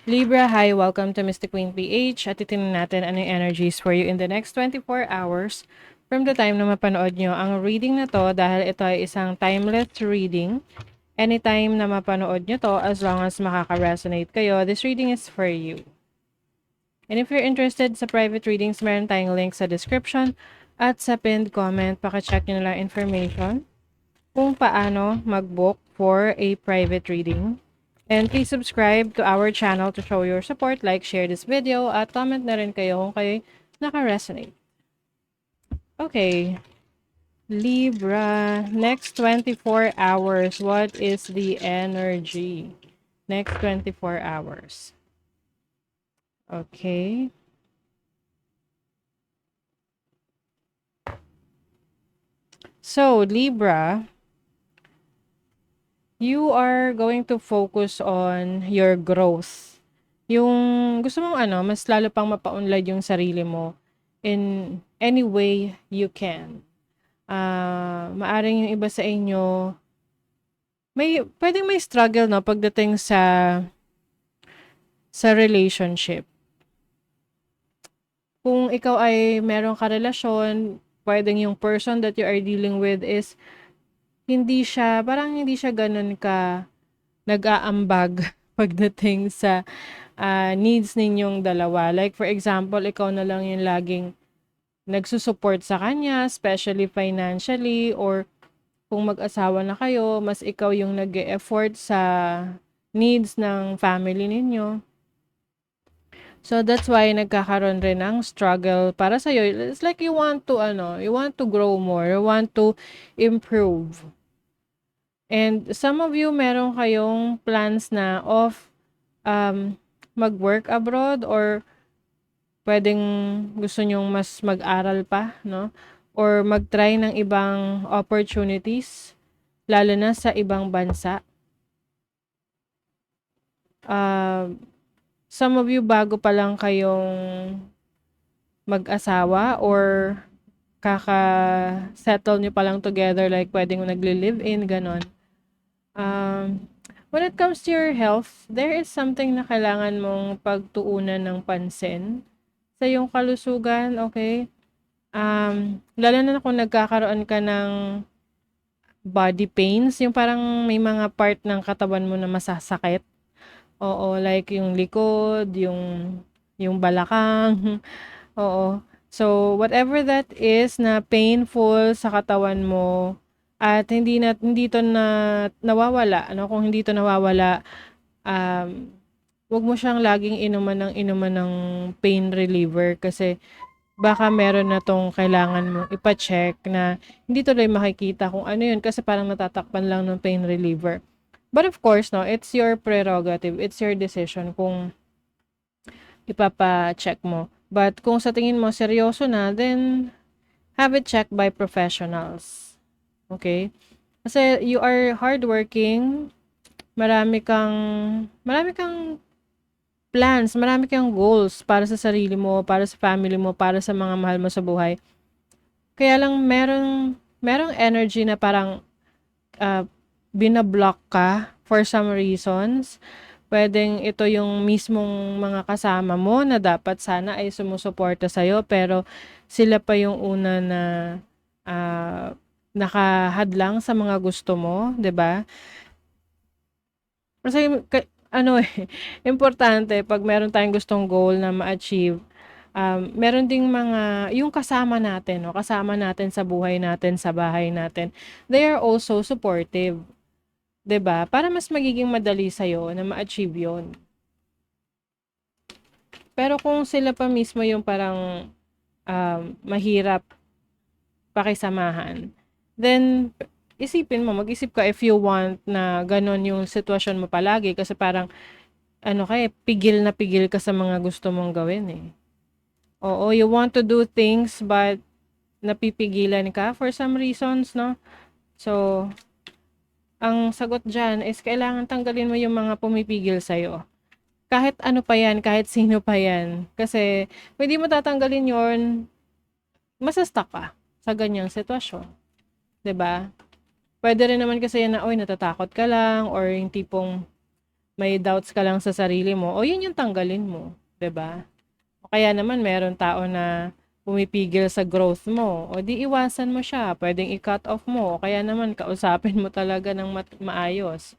Libra, hi, welcome to Mystic Queen PH at titingnan natin ano yung energies for you in the next 24 hours from the time na mapanood nyo ang reading na to dahil ito ay isang timeless reading. Anytime na mapanood nyo to, as long as makaka-resonate kayo, this reading is for you. And if you're interested sa private readings, meron tayong link sa description at sa pinned comment. Paka-check nyo na lang information kung paano mag-book for a private reading. And please subscribe to our channel to show your support, like, share this video, at comment na rin kayo kung kayo naka-resonate. Okay, Libra, next 24 hours, what is the energy? Next 24 hours. Okay. So, Libra, you are going to focus on your growth. Yung gusto mong mas lalo pang mapaunlad yung sarili mo in any way you can. Maaring yung iba sa inyo, pwedeng may struggle, no, pagdating sa relationship. Kung ikaw ay merong karelasyon, pwedeng yung person that you are dealing with is parang hindi siya ganun ka nag-aambag pagdating sa needs ninyong dalawa. Like for example, ikaw na lang yung laging nagsusupport sa kanya, especially financially, or kung mag-asawa na kayo, mas ikaw yung nag-e-effort sa needs ng family ninyo. So that's why nagkakaroon rin ng struggle para sa iyo. It's like you want to grow more, you want to improve. And some of you meron kayong plans na of mag-work abroad, or pwedeng gusto nyong mas mag-aral pa, no? Or mag-try ng ibang opportunities, lalo na sa ibang bansa. Some of you bago pa lang kayong mag-asawa or kaka-settle nyo pa lang together, like pwedeng nagli-live-in, ganon. When it comes to your health, there is something na kailangan mong pagtuunan ng pansin sa iyong kalusugan, okay? Lalo na kung nagkakaroon ka ng body pains, yung parang may mga part ng katawan mo na masasakit. Oo, like yung likod, yung balakang. Oo. So, whatever that is na painful sa katawan mo at hindi to nawawala, ano, kung hindi to nawawala, wag mo siyang laging inuman ng pain reliever kasi baka meron na tong kailangan mo ipa-check na hindi tuloy makikita kung ano yun kasi parang natatakpan lang ng pain reliever. But of course, no, it's your prerogative, it's your decision kung ipapa-check mo. But kung sa tingin mo seryoso na, then have it checked by professionals. Okay? Kasi you are hardworking, marami kang plans, marami kang goals para sa sarili mo, para sa family mo, para sa mga mahal mo sa buhay. Kaya lang merong energy na parang binablock ka for some reasons. Pwedeng ito yung mismong mga kasama mo na dapat sana ay sumusuporta sa'yo, pero sila pa yung una na nakahadlang sa mga gusto mo, 'di ba? Kasi importante 'pag meron tayong gustong goal na ma-achieve, meron ding mga yung kasama natin, no, kasama natin sa buhay natin, sa bahay natin, they are also supportive, 'di ba? Para mas magiging madali sa'yo na ma-achieve 'yon. Pero kung sila pa mismo yung parang mahirap pakisamahan, then mag-isip ka if you want na ganon yung sitwasyon mo palagi kasi parang pigil na pigil ka sa mga gusto mong gawin eh. Oo, you want to do things but napipigilan ka for some reasons, no? So, ang sagot dyan is kailangan tanggalin mo yung mga pumipigil sa'yo. Kahit ano pa yan, kahit sino pa yan. Kasi, kung hindi mo tatanggalin yon, masastuck ka sa ganyang sitwasyon. 'Di ba? Pwede rin naman kasi yan na, oy, natatakot ka lang, or yung tipong may doubts ka lang sa sarili mo, o yun yung tanggalin mo, 'di ba? O kaya naman meron tao na pumipigil sa growth mo, o di iwasan mo siya, puwedeng i-cut off mo, o kaya naman kausapin mo talaga ng maayos.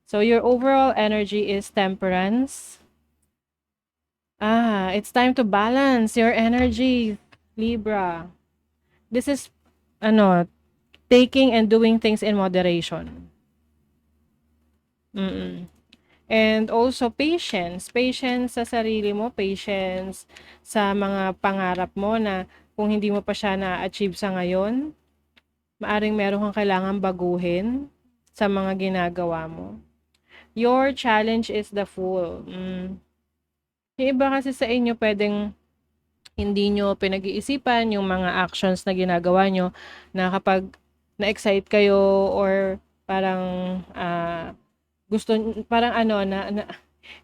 So your overall energy is temperance. It's time to balance your energy, Libra. This is ano, taking and doing things in moderation. Mm. And also patience. Patience sa sarili mo, patience sa mga pangarap mo na kung hindi mo pa siya na-achieve sa ngayon, maaring meron kang kailangang baguhin sa mga ginagawa mo. Your challenge is the Fool. Yung iba kasi sa inyo pwedeng hindi nyo pinag-iisipan yung mga actions na ginagawa nyo na kapag na-excite kayo or parang gusto parang ano na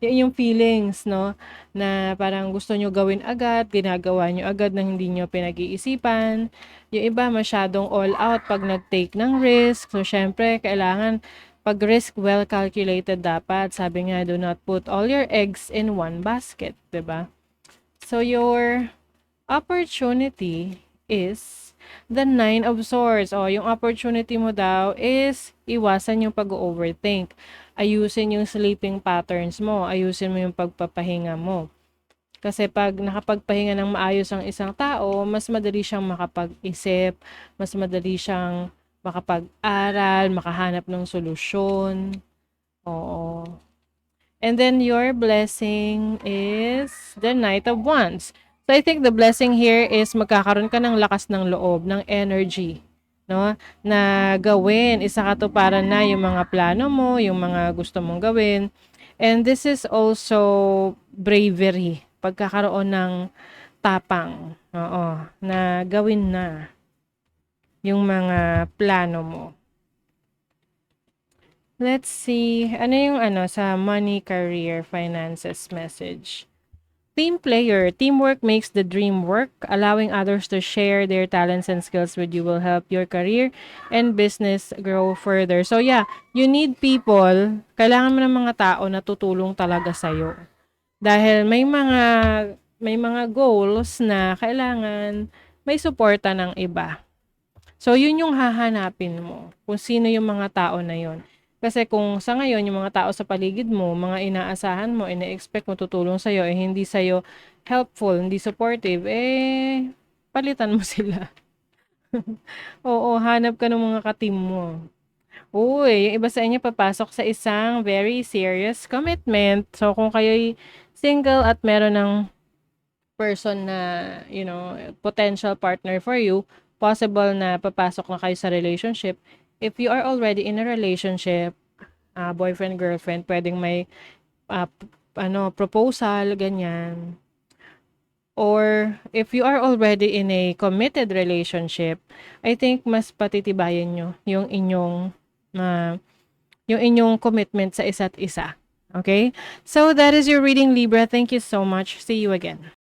yun yung feelings 'no, na parang gusto nyo gawin agad, ginagawa nyo agad na hindi nyo pinag-iisipan. Yung iba masyadong all out 'pag nag-take ng risk. So, siyempre kailangan 'pag risk well calculated dapat. Sabi nga, "Do not put all your eggs in one basket," 'di ba? So, your opportunity is the Nine of Swords. O, yung opportunity mo daw is iwasan yung pag-overthink. Ayusin yung sleeping patterns mo. Ayusin mo yung pagpapahinga mo. Kasi pag nakapagpahinga ng maayos ang isang tao, mas madali siyang makapag-isip, mas madali siyang makapag-aral, makahanap ng solusyon. Oo. And then your blessing is the Knight of Wands. So I think the blessing here is magkakaroon ka ng lakas ng loob, ng energy, no? Na gawin, isakatuparan na yung mga plano mo, yung mga gusto mong gawin. And this is also bravery, pagkakaroon ng tapang, oo, na gawin na yung mga plano mo. Let's see, ano yung sa money, career, finances message. Team player. Teamwork makes the dream work. Allowing others to share their talents and skills with you will help your career and business grow further. So yeah, you need people. Kailangan mo ng mga tao na tutulong talaga sa'yo. Dahil may mga goals na kailangan may suporta ng iba. So yun yung hahanapin mo. Kung sino yung mga tao na yun. Kasi kung sa ngayon, yung mga tao sa paligid mo, mga inaasahan mo, ina-expect mo tutulong sa'yo, hindi sa'yo helpful, hindi supportive, palitan mo sila. Oo, hanap ka ng mga ka-team mo. Uy, yung iba sa inyo papasok sa isang very serious commitment. So, kung kayo'y single at meron ng person na, potential partner for you, possible na papasok na kayo sa relationship. If you are already in a relationship, boyfriend, girlfriend, pwedeng may proposal, ganyan. Or if you are already in a committed relationship, I think mas patitibayan nyo yung inyong commitment sa isa't isa. Okay? So that is your reading, Libra. Thank you so much. See you again.